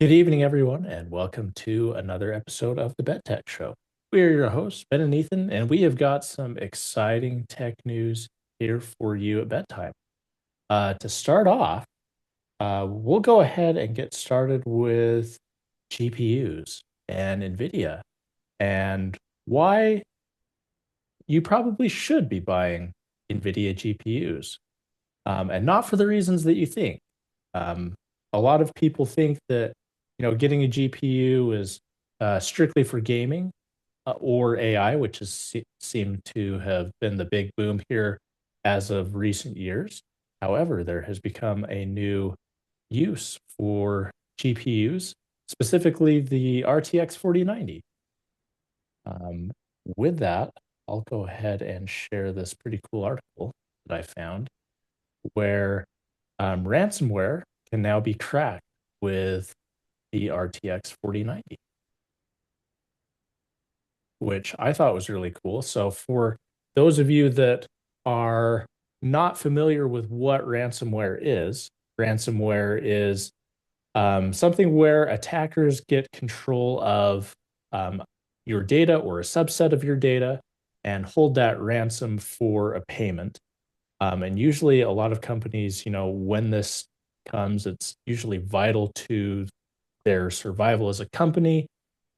Good evening, everyone, and welcome to another episode of the Bet Tech Show. We are your hosts, Ben and Ethan, and we have got some exciting tech news here for you at bedtime. To start off, we'll go ahead and get started with GPUs and Nvidia and why you probably should be buying Nvidia GPUs, and not for the reasons that you think. Um, a lot of people think that getting a GPU is strictly for gaming or AI, which has seemed to have been the big boom here as of recent years. However, there has become a new use for GPUs, specifically the RTX 4090. Um, with that, I'll go ahead and share this pretty cool article that I found where ransomware can now be cracked with the RTX 4090, which I thought was really cool. So, for those of you that are not familiar with what ransomware is something where attackers get control of um, your data or a subset of your data and hold that ransom for a payment. And usually, a lot of companies, when this comes, it's usually vital to their survival as a company.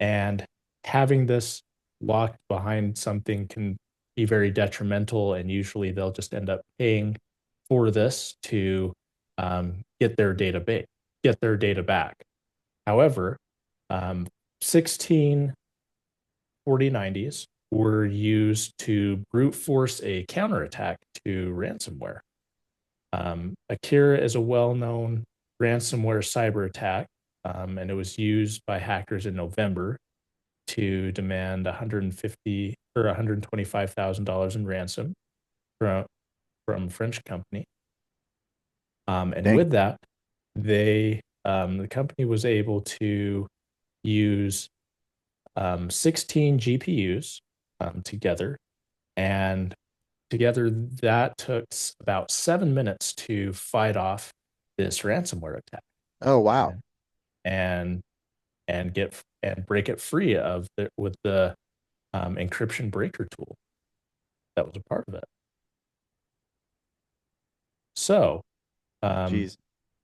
And having this locked behind something can be very detrimental. And usually, they'll just end up paying for this to get their data back. However, 16 4090s were used to brute force a counterattack to ransomware. Akira is a well-known ransomware cyber attack, and it was used by hackers in November to demand 150 or $125,000 in ransom from a French company. And Dang. with that, the company was able to use 16 GPUs together, and together that took about 7 minutes to fight off this ransomware attack Oh, wow. and and and break it free of with the encryption breaker tool that was a part of it. So um, Jeez.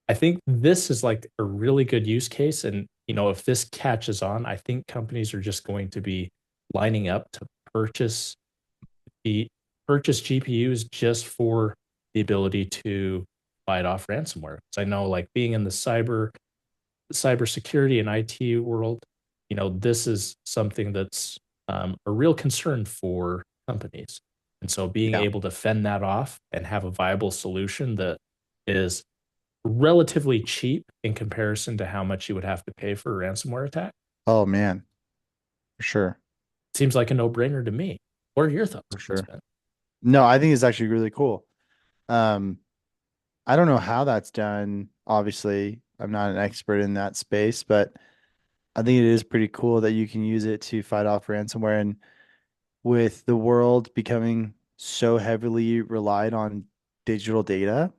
I think this is like a really good use case, and if this catches on, I think companies are just going to be lining up to purchase the purchase GPUs just for the ability to fight off ransomware. So I know, like being in the cybersecurity and IT world, this is something that's a real concern for companies. And so being Yeah. able to fend that off and have a viable solution that is relatively cheap in comparison to how much you would have to pay for a ransomware attack Oh, man. For sure. seems like a no-brainer to me. What are your thoughts For on this, sure. Ben? No, I think it's actually really cool. Um, I don't know how that's done. Obviously, I'm not an expert in that space, but I think it is pretty cool that you can use it to fight off ransomware. And with the world becoming so heavily relied on digital data,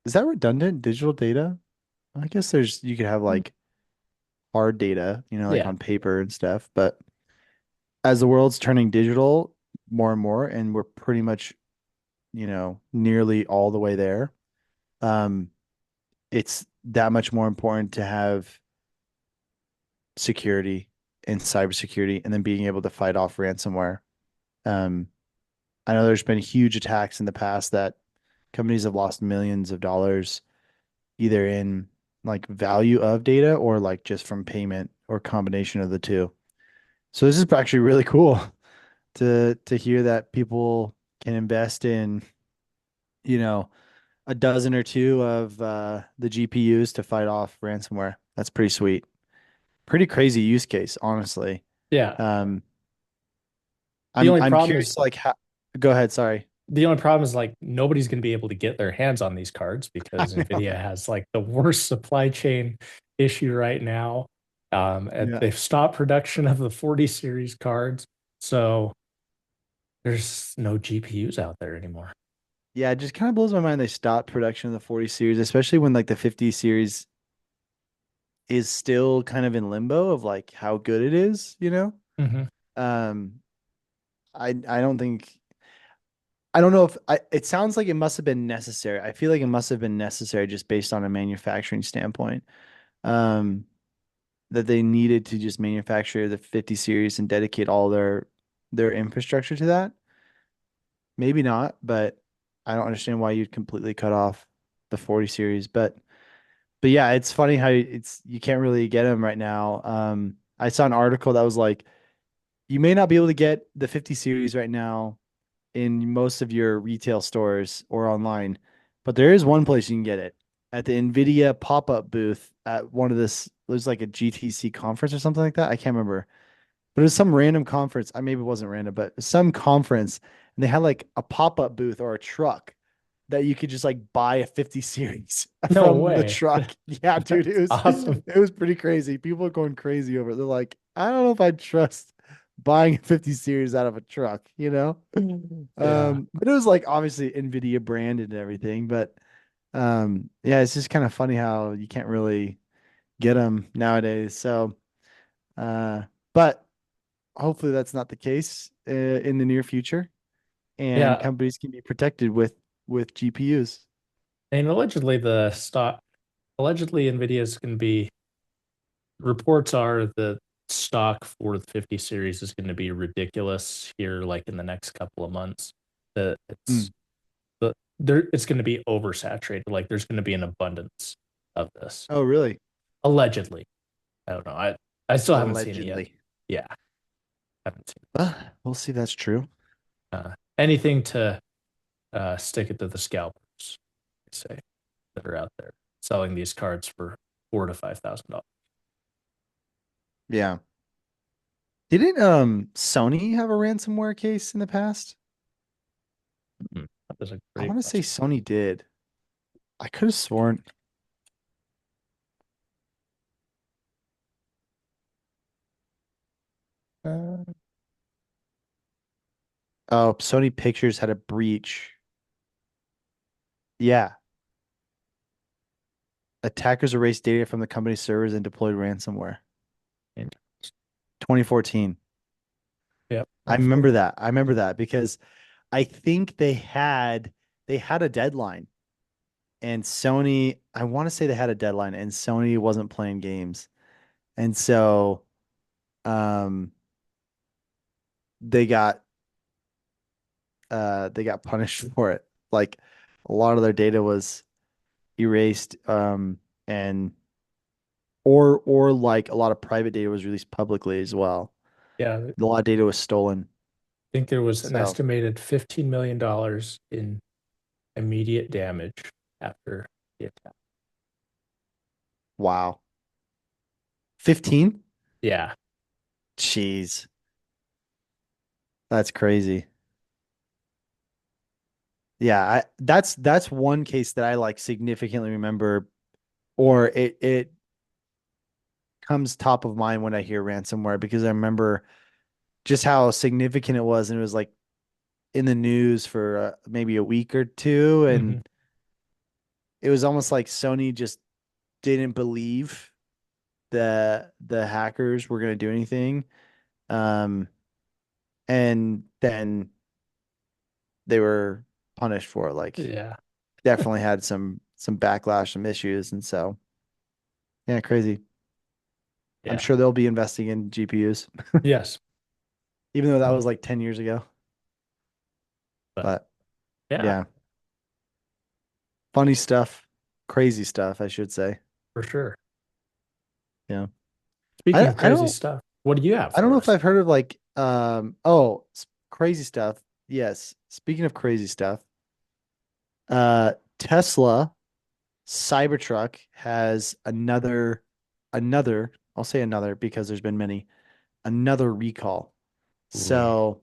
is that redundant? Digital data? I guess you could have like hard data, like Yeah. on paper and stuff, but as the world's turning digital more and more, and we're pretty much, nearly all the way there, um, it's that much more important to have security and cybersecurity and then being able to fight off ransomware. Um, I know there's been huge attacks in the past that companies have lost millions of dollars either in like value of data or like just from payment or combination of the two. So this is actually really cool to hear that people can invest in, you know, a dozen or two of the GPUs to fight off ransomware. That's pretty sweet. Pretty crazy use case, honestly. Yeah. Um, The I'm only I'm problem is curious, like, how. Go ahead. Sorry. the only problem is like nobody's going to be able to get their hands on these cards I because know. Nvidia has like the worst supply chain issue right now. And Yeah. they've stopped production of the 40 series cards, so there's no GPUs out there anymore. Yeah, it just kind of blows my mind they stopped production of the 40 series, especially when like the 50 series is still kind of in limbo of like how good it is, you know? Hmm. Um, I don't think I don't know if it sounds like it must have been necessary. I feel like it must have been necessary just based on a manufacturing standpoint. Um, that they needed to just manufacture the 50 series and dedicate all their infrastructure to that. Maybe not, but I don't understand why you'd completely cut off the 40 series. But yeah, it's funny how it's you can't really get them right now. I saw an article that was like you may not be able to get the 50 series right now in most of your retail stores or online, but there is one place you can get it at the Nvidia pop-up booth at one of this. There's like a GTC conference or something like that. I can't remember, but it was some random conference. I maybe it wasn't random, but some conference, and they had like a pop-up booth or a truck that you could just like buy a 50 series No from the way. truck. Yeah, dude, That's awesome. it was pretty crazy. People are going crazy over it. They're like, I don't know if I trust buying a 50 series out of a truck, you know? Yeah. But it was like obviously Nvidia branded and everything, but yeah, it's just kind of funny how you can't really get them nowadays. So uh but hopefully that's not the case in the near future and Yeah. companies can be protected with GPUs. And allegedly Nvidia is going to be, reports are the stock for the 50 series is going to be ridiculous here, like in the next couple of months. That Mm. it's going to be oversaturated. Like there's going to be an abundance of this. Oh, really? Allegedly. I don't know. I still haven't seen it yet. Allegedly. Yeah, haven't seen this. Well, we'll see if that's true. Anything to stick it to the scalpers, they say, that are out there selling these cards for $4,000 to $5,000. Yeah. Didn't Sony have a ransomware case in the past? That is a I great want to say question. Sony did. I could have sworn. Uh, Oh, Sony Pictures had a breach. Yeah. Attackers erased data from the company's servers and deployed ransomware. and 2014. yep, I I've heard remember of it. that. I remember that because I think they had a deadline and Sony, I want to say they had a deadline and Sony wasn't playing games. And so um they got they got punished for it. Like a lot of their data was erased and or like a lot of private data was released publicly as well. Yeah, I A lot of data was stolen. think there was an So, estimated $15 million in immediate damage after the attack. wow. 15? Yeah, Jeez. That's crazy. Yeah, that's one case that I like significantly remember or it comes top of mind when I hear ransomware because I remember just how significant it was and it was like in the news for maybe a week or two and hmm, it was almost like Sony just didn't believe the hackers were going to do anything um and then they were punished for it like yeah, definitely had some backlash some issues and so yeah crazy. I'm yeah, sure they'll be investing in GPUs yes, even though that mm, was like 10 years ago but but yeah, yeah funny stuff crazy stuff I should say for sure. yeah Speaking I of I crazy don't stuff, what do you have I don't know for if us? I've heard of like oh crazy stuff. Yes. Speaking of crazy stuff, Tesla Cybertruck has another I'll say another because there's been many another recall. Ooh, So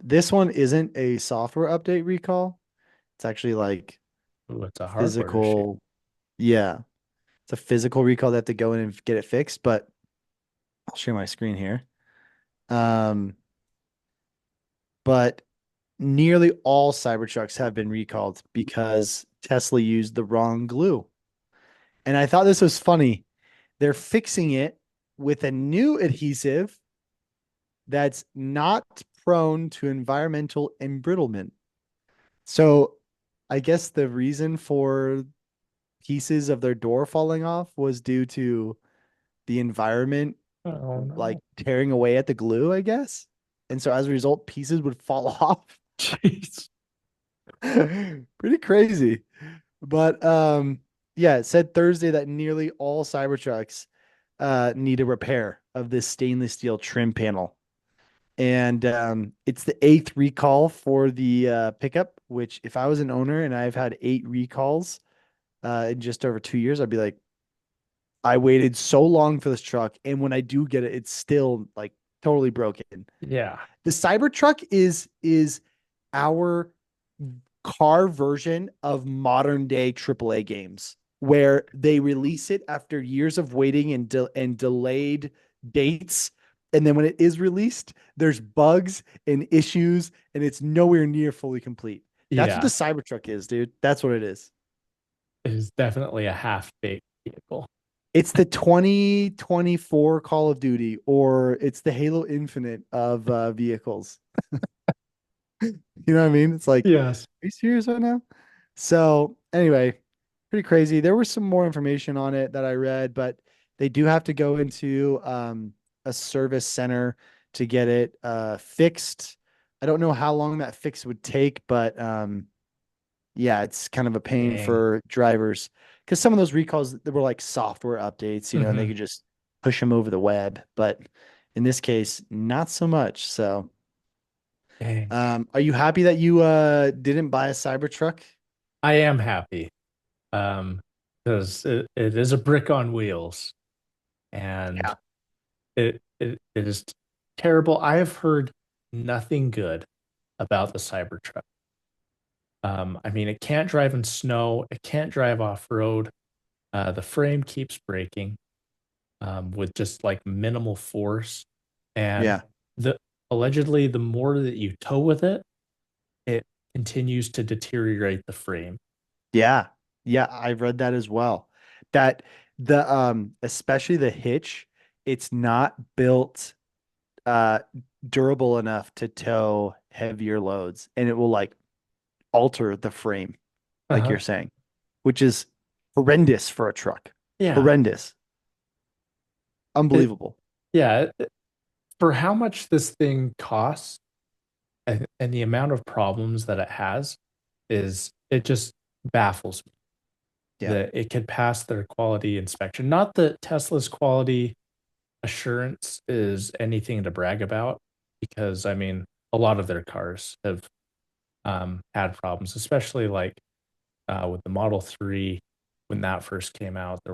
this one isn't a software update recall. It's actually like ooh, it's a hardware issue. physical. Yeah, it's a physical recall. They have to go in and get it fixed. But I'll share my screen here. Um, but nearly all Cybertrucks have been recalled because Tesla used the wrong glue. And I thought this was funny They're fixing it with a new adhesive that's not prone to environmental embrittlement. So I guess the reason for pieces of their door falling off was due to the environment Oh like no. tearing away at the glue, I guess. And so as a result, pieces would fall off. Jeez. Pretty crazy. But yeah, it said Thursday that nearly all Cybertrucks need a repair of this stainless steel trim panel. And it's the eighth recall for the pickup, which if I was an owner and I've had eight recalls in just over 2 years, I'd be like, I waited so long for this truck, and when I do get it, it's still like totally broken. Yeah. The Cybertruck is our car version of modern day AAA games, where they release it after years of waiting and delayed dates. And then when it is released, there's bugs and issues, and it's nowhere near fully complete. That's what the Yeah. Cybertruck is, dude. That's what it is. It is definitely a half-baked vehicle. It's the 2024 Call of Duty, or it's the Halo Infinite of vehicles. You know what I mean? It's like, Yes. are you serious right now? So anyway, pretty crazy. There was some more information on it that I read, but they do have to go into a service center to get it fixed. I don't know how long that fix would take, but yeah, it's kind of a pain Dang. for drivers because some of those recalls they were like software updates, and they Hmm. could just push them over the web. But in this case, not so much. So, Dang. are you happy that you didn't buy a Cybertruck? I am happy. Um, because it is a brick on wheels and Yeah. it is terrible. I have heard nothing good about the Cybertruck. I mean, it can't drive in snow, it can't drive off-road. The frame keeps breaking with just like minimal force. And Yeah. the allegedly the more that you tow with it, it continues to deteriorate the frame. Yeah. Yeah, I've read that as well. That the especially the hitch, it's not built uh durable enough to tow heavier loads, and it will like alter the frame, like Uh-huh. you're saying, which is horrendous for a truck. Yeah. Horrendous. It Unbelievable. yeah, for how much this thing costs and the amount of problems that it has is it just baffles me Yeah. that it could pass their quality inspection. Not that Tesla's quality assurance is anything to brag about, because I mean, a lot of their cars have had problems, especially like with the Model 3 when that first came out. There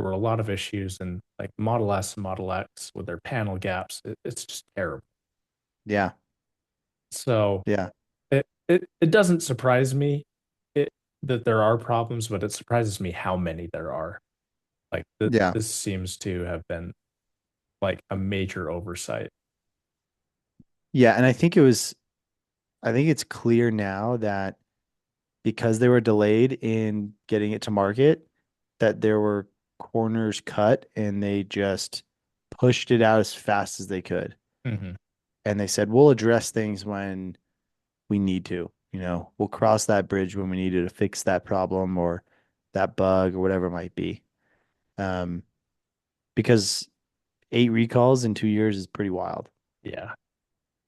were a lot of issues, and like Model S and Model X with their panel gaps, it's just terrible. Yeah. So Yeah. it doesn't surprise me it, that there are problems, but it surprises me how many there are. Like Yeah. this seems to have been like a major oversight. Yeah. And I think it's clear now that because they were delayed in getting it to market, that there were corners cut and they just pushed it out as fast as they could. Hmm. And they said, we'll address things when we need to. We'll cross that bridge when we need to fix that problem or that bug or whatever it might be. Um, because eight recalls in 2 years is pretty wild. Yeah.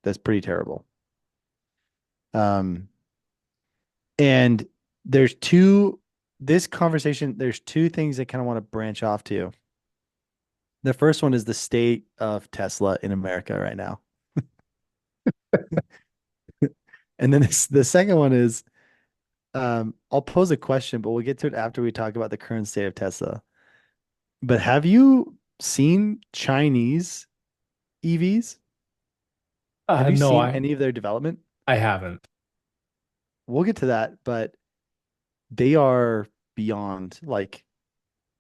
That's pretty terrible. Um, and there's this conversation, there's two things I kind of want to branch off to. The first one is the state of Tesla in America right now. And then the second one is I'll pose a question, but we'll get to it after we talk about the current state of Tesla. But have you seen Chinese EVs? Have you No, seen any of their development? I haven't. We'll get to that, but they are beyond like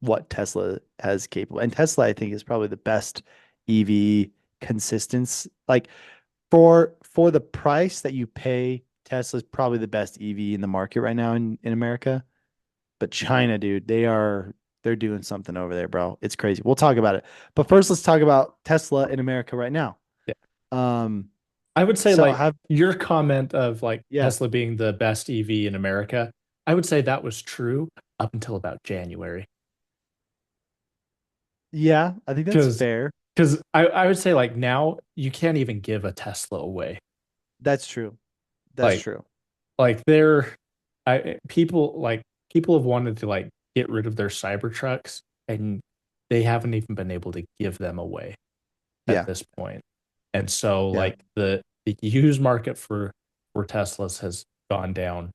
what Tesla has capable. And Tesla, I think, is probably the best EV consistence. Like for the price that you pay, Tesla's probably the best EV in the market right now in America. But China, dude, they're doing something over there, bro. It's crazy. We'll talk about it. But first, let's talk about Tesla in America right now. Yeah. Um, I would say so like have your comment of like yeah, Tesla being the best EV in America, I would say that was true up until about January. yeah, I think that's Because fair. I would say like now you can't even give a Tesla away. That's true. That's Like true. like they're people like people have wanted to like get rid of their Cybertrucks and they haven't even been able to give them away at Yeah, this point. And so yeah, like the used market for Teslas has gone down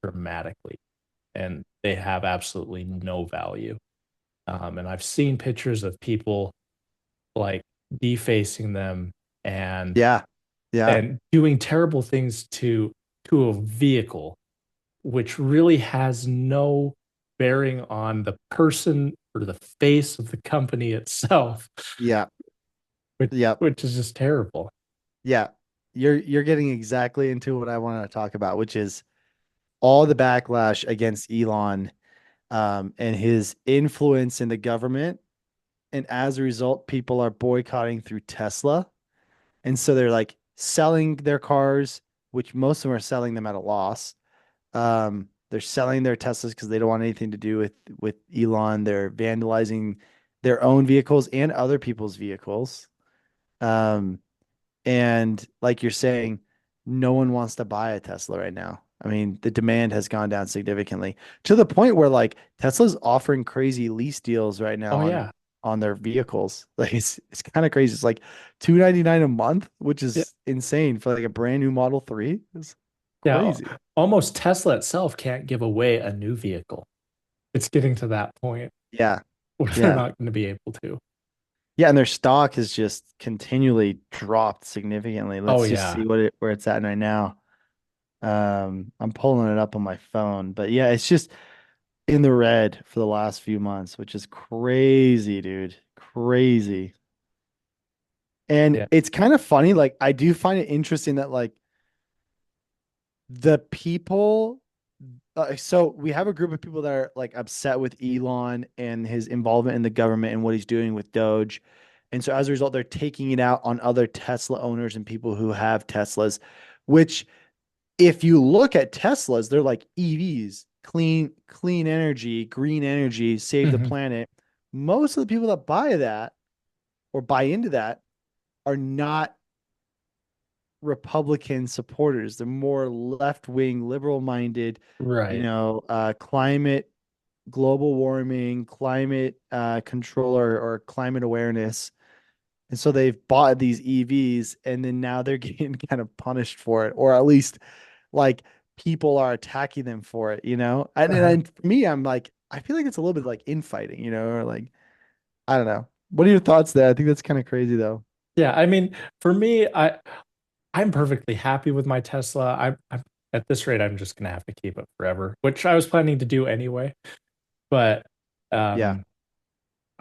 dramatically and they have absolutely no value. And I've seen pictures of people like defacing them and yeah, yeah, doing terrible things to a vehicle, which really has no bearing on the person or the face of the company itself, yeah, which yeah, which is just terrible. yeah. You're getting exactly into what I want to talk about, which is all the backlash against Elon and his influence in the government. And as a result, people are boycotting through Tesla. And so they're like selling their cars, which most of them are selling them at a loss. They're selling their Teslas because they don't want anything to do with Elon. They're vandalizing their own vehicles and other people's vehicles. Um, and like you're saying, no one wants to buy a Tesla right now. I mean, the demand has gone down significantly to the point where like Tesla's offering crazy lease deals right now Oh yeah. on their vehicles. Like it's kind of crazy. It's like 299 a month, which Yeah. is insane for like a brand new Model 3. It's Yeah. crazy. Almost Tesla itself can't give away a new vehicle. It's getting to that point Yeah. where they're Yeah. not going to be able to. Yeah, and their stock has just continually dropped significantly. Oh Let's just yeah. see where it's at right now. I'm pulling it up on my phone, but yeah, it's just in the red for the last few months, which is crazy, dude. Crazy. And Yeah. it's kind of funny. Like, I do find it interesting that, like, the people, so we have a group of people that are like upset with Elon and his involvement in the government and what he's doing with Doge. And so as a result, they're taking it out on other Tesla owners and people who have Teslas, which if you look at Teslas, they're like EVs, clean energy, green energy, save the Mhm. planet. Most of the people that buy that or buy into that are not Republican supporters. They're more left-wing, liberal-minded, Right. climate, global warming, climate control or climate awareness. And so they've bought these EVs and then now they're getting kind of punished for it, or at least like people are attacking them for it, you know? Uh-huh. And for me, I'm like, I feel like it's a little bit like infighting, or like, I don't know. What are your thoughts there? I think that's kind of crazy though. Yeah, I mean, for me, I'm perfectly happy with my Tesla. I'm at this rate, I'm just gonna have to keep it forever, which I was planning to do anyway. But Yeah.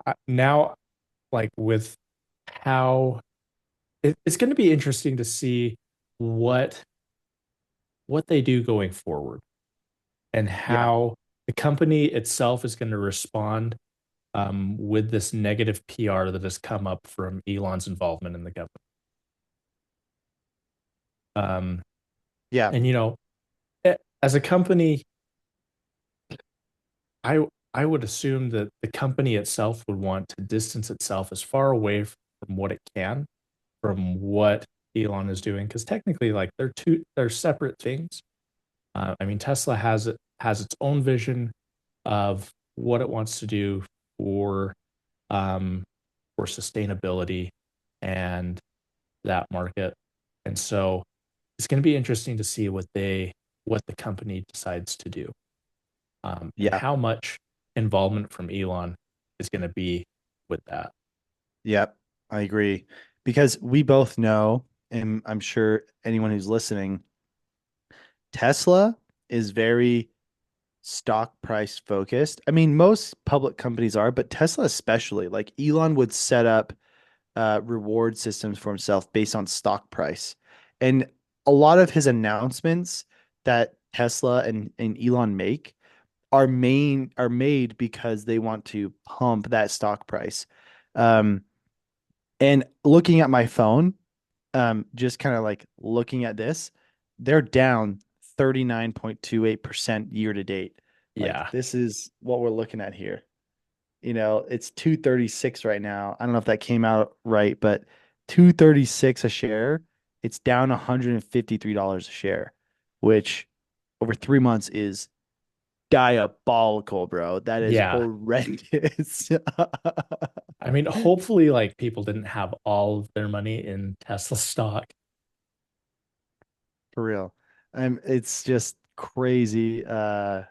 um, now, like with how it's going to be interesting to see what what they do going forward and Yeah. how the company itself is going to respond with this negative PR that has come up from Elon's involvement in the government. Um, Yeah. and as a company, I would assume that the company itself would want to distance itself as far away from what it can from what Elon is doing because technically, like they're separate things. I mean, Tesla has its own vision of what it wants to do for um, for sustainability and that market, and so it's going to be interesting to see what the company decides to do and Yeah. how much involvement from Elon is going to be with that. Yep. I agree. Because we both know, and I'm sure anyone who's listening, Tesla is very stock price focused. I mean, most public companies are, but Tesla especially. Like Elon would set up reward systems for himself based on stock price. And a lot of his announcements that Tesla and Elon make are made because they want to pump that stock price. Um, and looking at my phone, just kind of like looking at this, they're down 39.28% year to date. Like Yeah. this is what we're looking at here. It's 236 right now. I don't know if that came out right, but 236 a share. It's down $153 a share, which over 3 months is diabolical, bro. That is Yeah. horrendous. I mean, hopefully, like people didn't have all of their money in Tesla stock. For real. It's just crazy how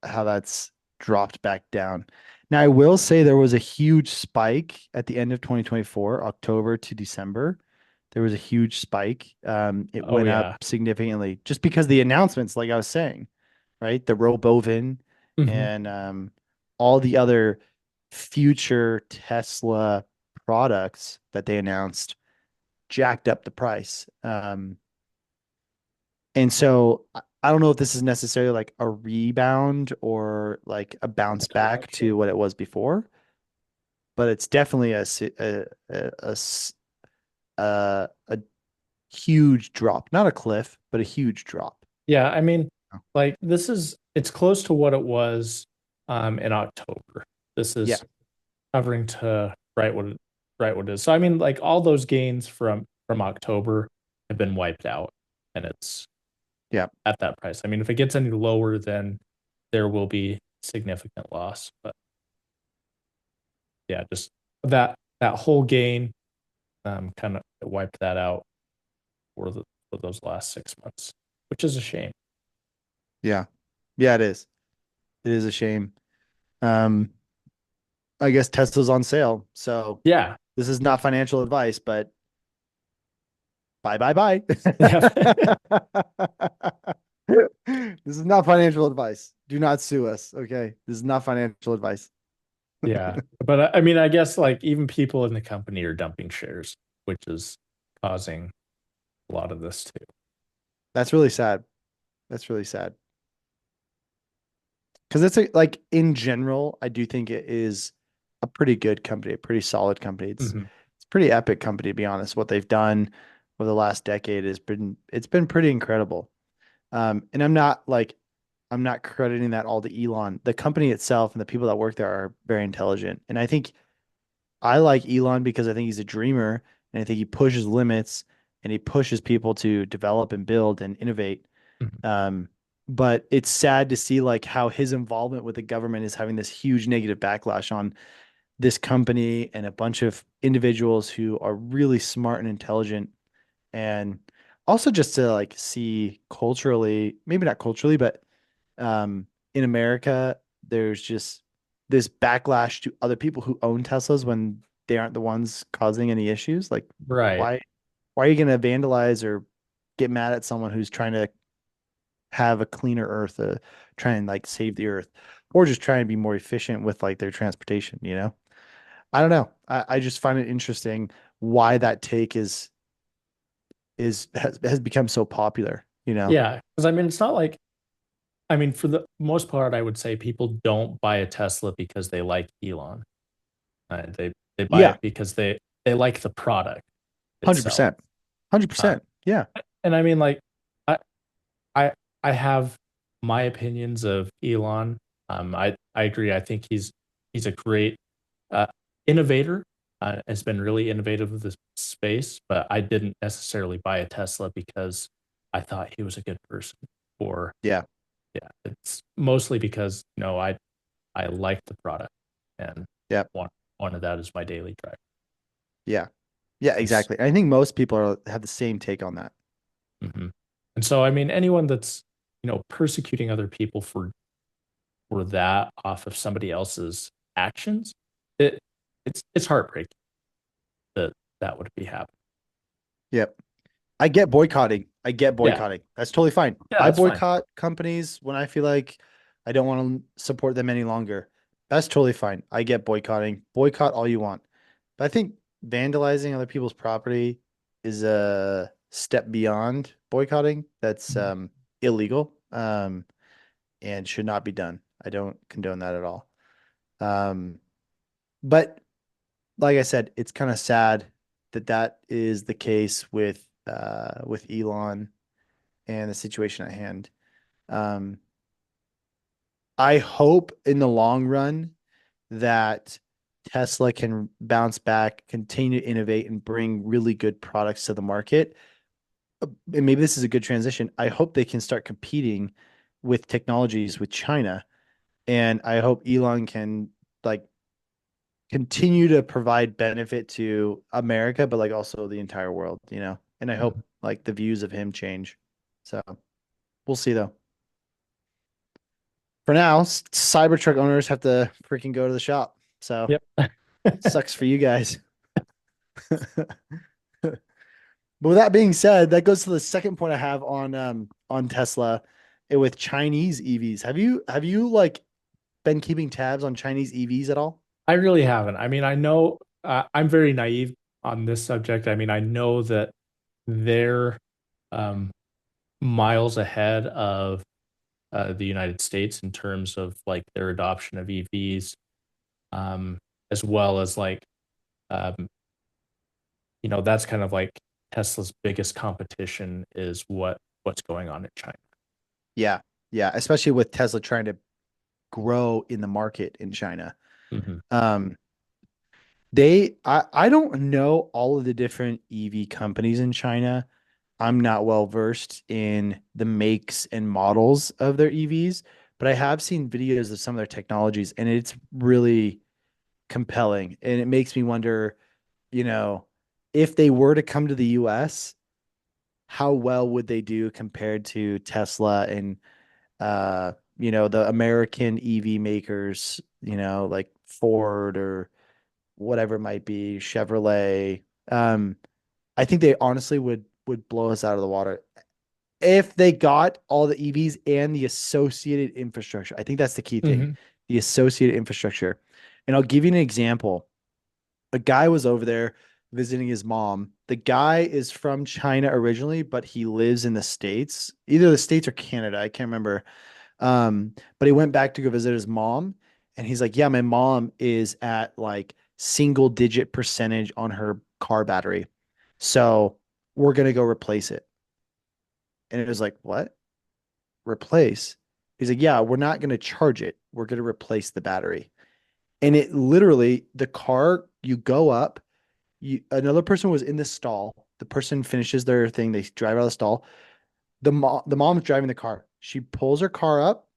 that's dropped back down. Now, I will say there was a huge spike at the end of 2024, October to December. There was a huge spike. It Oh went up yeah. significantly just because the announcements, like I was saying, right? The Robovin Hmm. and all the other future Tesla products that they announced jacked up the price. And so I don't know if this is necessarily like a rebound or like a bounce back to what it was before, but it's definitely a huge drop, not a cliff, but a huge drop. Yeah, I mean, like it's close to what it was in October. This Yeah, is covering to right what it is. So I mean, like all those gains from October have been wiped out, and it's yeah, at that price. I mean, if it gets any lower, then there will be significant loss. But yeah, just that whole gain kind of wiped that out for those last 6 months, which is a shame. yeah, yeah. It is. It is a shame. Um, I guess Tesla's on sale, so Yeah, this is not financial advice, but bye, bye, bye. yeah, This is not financial advice. Do not sue us. Okay. This is not financial advice. yeah. But I mean, I guess like even people in the company are dumping shares, which is causing a lot of this too. That's really sad. That's really sad. Because like in general, I do think it is a pretty good company, a pretty solid company. Mhm. It's a pretty epic company, to be honest. What they've done over the last decade it's been pretty incredible. And I'm not crediting that all to Elon. The company itself and the people that work there are very intelligent. And I think I like Elon because I think he's a dreamer and I think he pushes limits and he pushes people to develop and build and innovate. Mhm. Um, but it's sad to see like how his involvement with the government is having this huge negative backlash on this company and a bunch of individuals who are really smart and intelligent. And also just to like see culturally, maybe not culturally, but in America, there's just this backlash to other people who own Teslas when they aren't the ones causing any issues. Like, Right. why why are you going to vandalize or get mad at someone who's trying to have a cleaner earth, try and like save the earth, or just try and be more efficient with like their transportation, you know? I don't know. I just find it interesting why that take has become so popular, you know? Yeah, because I mean, it's not like I mean, for the most part, I would say people don't buy a Tesla because they like Elon. They buy Yeah, it because they like the product itself. 100%. Uh, 100%. Yeah. and I mean, like, I I I have my opinions of Elon. I agree. I think he's a great uh, innovator. Has been really innovative with this space, but I didn't necessarily buy a Tesla because I thought he was a good person. Or Yeah. yeah, it's mostly because I like the product and Yeah. want wanted that as my daily driver. Yeah. Yeah, And, s- exactly. I think most people have the same take on that. mhm. And so I mean, anyone that's persecuting other people for that off of somebody else's actions, it it's heartbreaking that that would be happening. Yep. I get boycotting. I get Yeah, boycotting. That's totally fine. yeah, I that's fine. boycott companies when I feel like I don't want to support them any longer. That's totally fine. I get boycotting. Boycott all you want. But I think vandalizing other people's property is a step beyond boycotting. That's illegal. and should not be done. I don't condone that at all. Um, but like I said, it's kind of sad that that is the case with Elon and the situation at hand. Um, I hope in the long run that Tesla can bounce back, continue to innovate, and bring really good products to the market. And maybe this is a good transition. I hope they can start competing with technologies with China, and I hope Elon can like continue to provide benefit to America, but like also the entire world, you know. And I hope Mhm. like the views of him change. So we'll see though. For now, Cybertruck owners have to freaking go to the shop. So Yep. sucks for you guys. But with that being said, that goes to the second point I have on Tesla with Chinese EVs. Have you like been keeping tabs on Chinese EVs at all? I really haven't. I mean, I know I'm very naive on this subject. I mean, I know that they're um, miles ahead of the United States in terms of like their adoption of EVs, um, as well as like um, that's kind of like Tesla's biggest competition is what's going on in China. Yeah. Yeah, especially with Tesla trying to grow in the market in China. Hmm. Um, I don't know all of the different EV companies in China. I'm not well versed in the makes and models of their EVs, but I have seen videos of some of their technologies and it's really compelling. And it makes me wonder, you know, if they were to come to the US, how well would they do compared to Tesla and the American EV makers, like Ford or whatever it might be, Chevrolet. I think they honestly would blow us out of the water if they got all the EVs and the associated infrastructure. I think that's the key thing, Hmm. the associated infrastructure. And I'll give you an example. A guy was over there visiting his mom. The guy is from China originally, but he lives in the States, either the States or Canada. I can't remember. But he went back to go visit his mom, and he's like, "Yeah, my mom is at like single digit percentage on her car battery. So we're gonna go replace it." And it was like, "What? Replace?" He's like, "Yeah, we're not gonna charge it. We're gonna replace the battery." And it literally, the car, you go up, another person was in the stall. The person finishes their thing, they drive out of the stall. The mom's driving the car. She pulls her car up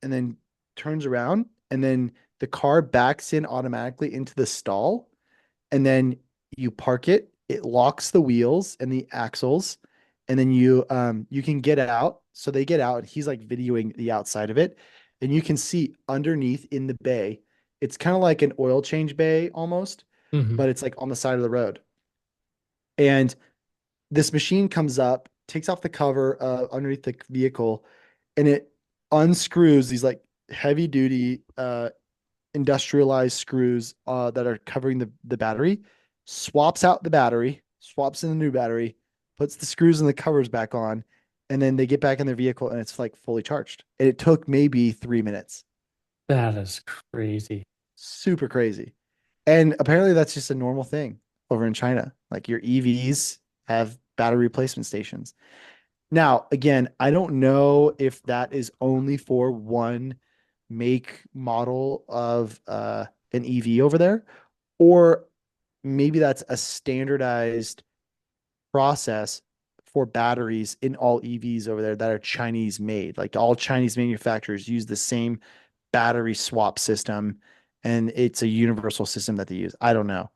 and then turns around, and then the car backs in automatically into the stall, and then you park it. It locks the wheels and the axles, and then you can get out. So they get out, and he's like videoing the outside of it, and you can see underneath in the bay. It's kind of like an oil change bay almost, Hmm. but it's like on the side of the road. And this machine comes up, takes off the cover underneath the vehicle, and it unscrews these like heavy duty industrialized screws that are covering the battery, swaps out the battery, swaps in the new battery, puts the screws and the covers back on, and then they get back in their vehicle and it's like fully charged. And it took maybe 3 minutes. That is crazy. Super crazy. And apparently that's just a normal thing over in China. Like your EVs have battery replacement stations. Now, again, I don't know if that is only for one make model of an EV over there, or maybe that's a standardized process for batteries in all EVs over there that are Chinese made. Like all Chinese manufacturers use the same battery swap system and it's a universal system that they use. I don't know.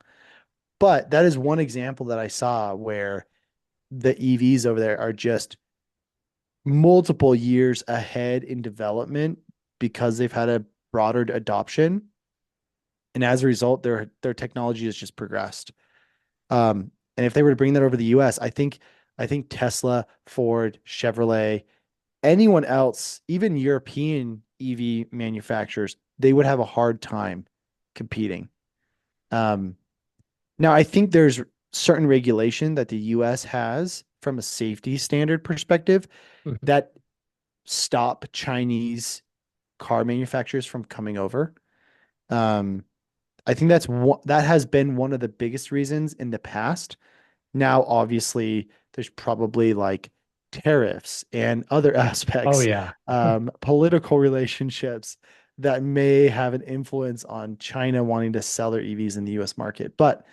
But that is one example that I saw where the EVs over there are just multiple years ahead in development because they've had a broader adoption, and as a result their technology has just progressed. And if they were to bring that over to the US, I think Tesla, Ford, Chevrolet, anyone else, even European EV manufacturers, they would have a hard time competing. um, Now I think there's certain regulation that the US has from a safety standard perspective Mhm. that stop Chinese car manufacturers from coming over. Um, I think that has been one of the biggest reasons in the past. Now, obviously, there's probably like tariffs and other Oh aspects, yeah. political relationships that may have an influence on China wanting to sell their EVs in the US market. But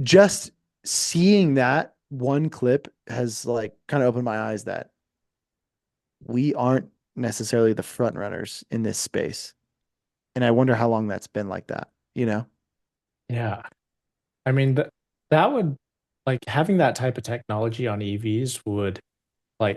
just seeing that one clip has like kind of opened my eyes that we aren't necessarily the front runners in this space. And I wonder how long that's been like that, you know? Yeah. I mean that would like having that type of technology on EVs would like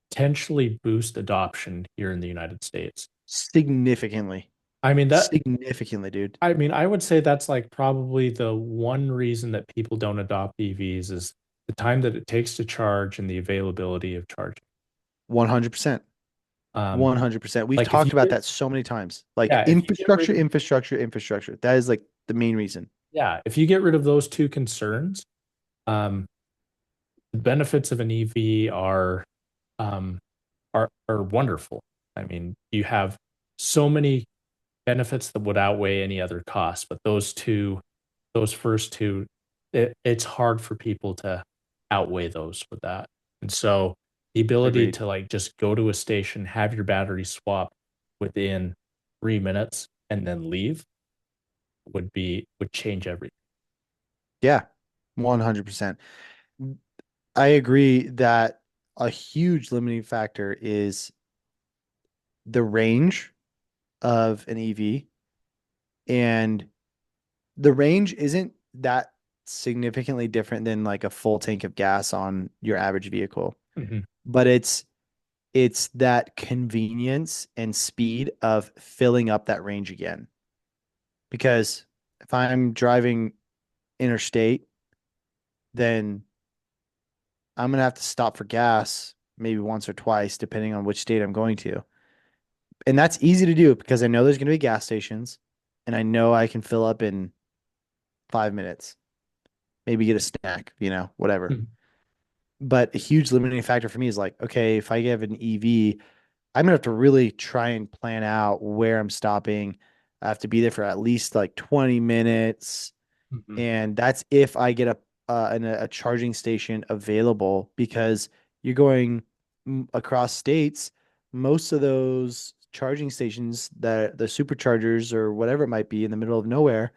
potentially boost adoption here in the United States. Significantly. I mean that Significantly, dude. I mean I would say that's like probably the one reason that people don't adopt EVs is the time that it takes to charge and the availability of charging. 100%. Um 100%. We've like if you talked about get that so many times. Like yeah, if you get rid infrastructure, of infrastructure, infrastructure. That is like the main reason. yeah, if you get rid of those two concerns, um the benefits of an EV um are wonderful. I mean, you have so many benefits that would outweigh any other cost, but those first two, it's hard for people to outweigh those with that. And so the ability Agreed. to like just go to a station, have your battery swap within 3 minutes, and then leave would change everything. Yeah. 100%. I agree that a huge limiting factor is the range of an EV, and the range isn't that significantly different than like a full tank of gas on your average vehicle, Mhm. but it's that convenience and speed of filling up that range again. Because if I'm driving interstate, then I'm gonna have to stop for gas maybe once or twice, depending on which state I'm going to. And that's easy to do because I know there's gonna be gas stations and I know I can fill up in 5 minutes, maybe get a snack, whatever. Mhm. But a huge limiting factor for me is like, okay, if I have an EV, I'm gonna have to really try and plan out where I'm stopping. I have to be there for at least like 20 minutes. Mhm. And that's if I get a charging station available because you're going across states. Most of those charging stations, that the superchargers or whatever it might be in the middle of nowhere,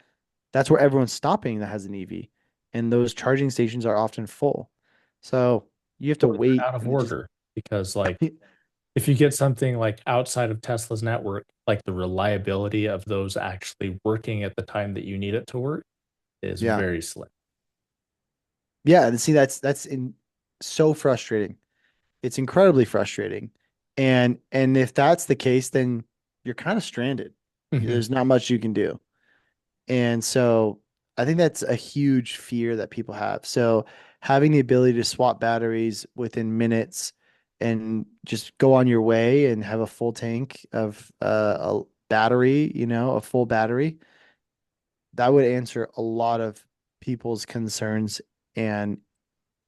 that's where everyone's stopping that has an EV, and those charging stations are often full. So you have to Or they're wait, out of and it just order because like if you get something like outside of Tesla's network, like the reliability of those actually working at the time that you need it to work is yeah, very slim. yeah. And see, that's in so frustrating. It's incredibly frustrating. And if that's the case, then you're kind of stranded. Mhm. There's not much you can do. And so I think that's a huge fear that people have. So having the ability to swap batteries within minutes and just go on your way and have a full tank of a battery, a full battery, that would answer a lot of people's concerns and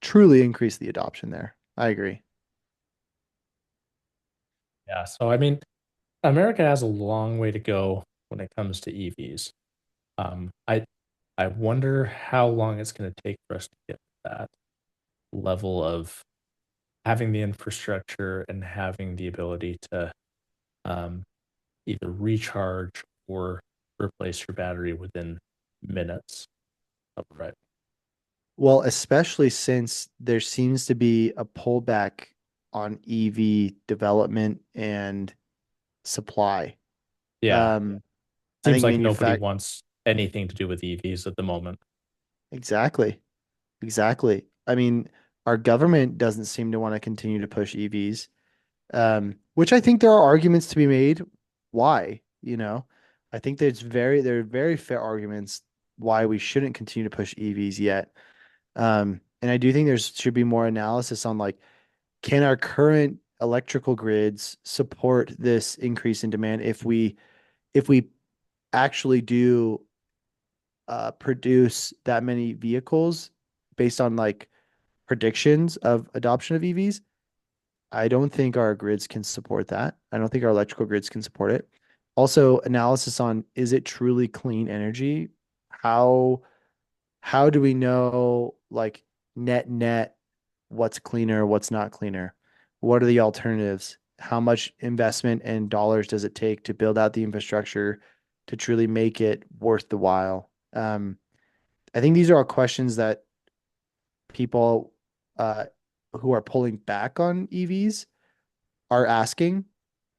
truly increase the adoption there. I agree. Yeah, so I mean, America has a long way to go when it comes to EVs. I wonder how long it's going to take for us to get to that level of having the infrastructure and having the ability to um, either recharge or replace your battery within minutes of right. Well, especially since there seems to be a pullback on EV development and supply. Yeah, Um, I seems think like nobody manufact wants anything to do with EVs at the moment. exactly, exactly. I mean, our government doesn't seem to want to continue to push EVs, which I think there are arguments to be made. Why? I think there are very fair arguments why we shouldn't continue to push EVs yet. And I do think there should be more analysis on like, can our current electrical grids support this increase in demand if we actually do produce that many vehicles based on like predictions of adoption of EVs? I don't think our grids can support that. I don't think our electrical grids can support it. Also, analysis on is it truly clean energy? How how do we know like net what's cleaner, what's not cleaner? What are the alternatives? How much investment and dollars does it take to build out the infrastructure to truly make it worth the while? I think these are all questions that people uh, who are pulling back on EVs are asking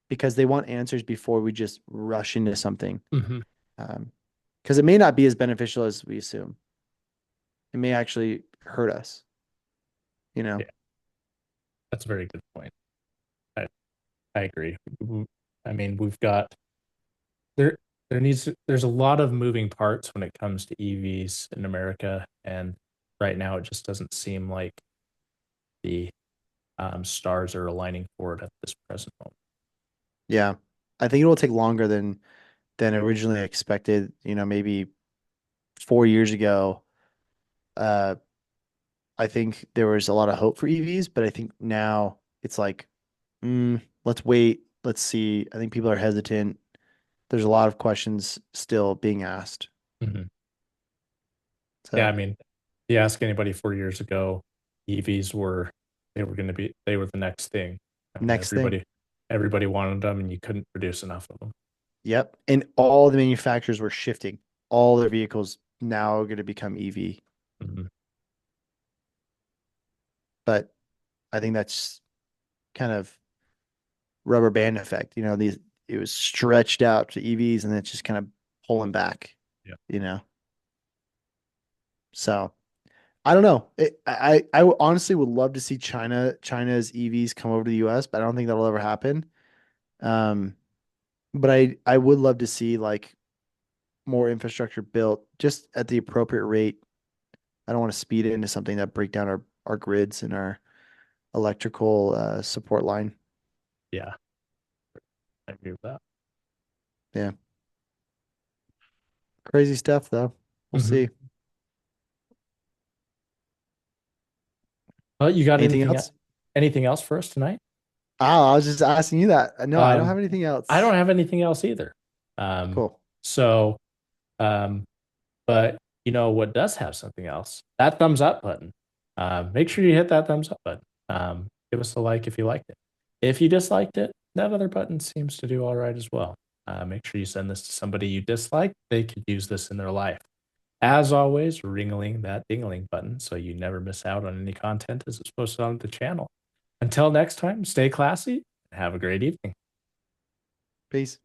because they want answers before we just rush into something. Hmm. Because it may not be as beneficial as we assume. It may actually hurt us, you know? Yeah, that's a very good point. I, I agree. I mean, we've got there there's a lot of moving parts when it comes to EVs in America, and right now it just doesn't seem like the stars are aligning for it at this present moment. Yeah. I think it will take longer than originally expected. Maybe 4 years ago, uh, I think there was a lot of hope for EVs, but I think now it's like, let's wait, let's see. I think people are hesitant. There's a lot of questions still being asked. Hmm. Yeah, I So, mean, if you ask anybody 4 years ago, EVs were they were the next thing. I mean, next thing. everybody wanted them, and you couldn't produce enough of them. Yep. And all the manufacturers were shifting. All their vehicles now are going to become EV. Hmm. But I think that's kind of rubber band effect. These it was stretched out to EVs and then it's just kind of pulling back, Yeah. you know. So I don't know. I honestly would love to see China's EVs come over to the US, but I don't think that'll ever happen. Um, but I would love to see like more infrastructure built just at the appropriate rate. I don't want to speed it into something that break down our grids and our electrical support line. Yeah, I agree with that. Yeah. Crazy stuff though. We'll Hmm. see. Well, you got Anything else? anything else for us tonight? Oh, I was just asking you that. No, I don't Um, have anything I don't else. have anything else either. Um, Cool. so, um, but you know what does have something else? That thumbs up button. Make sure you hit that thumbs up button. Give us a like if you liked it. If you disliked it, that other button seems to do all right as well. Make sure you send this to somebody you dislike. They could use this in their life. As always, ringling that dingling button so you never miss out on any content as it's posted on the channel. Until next time, stay classy and have a great evening. Peace.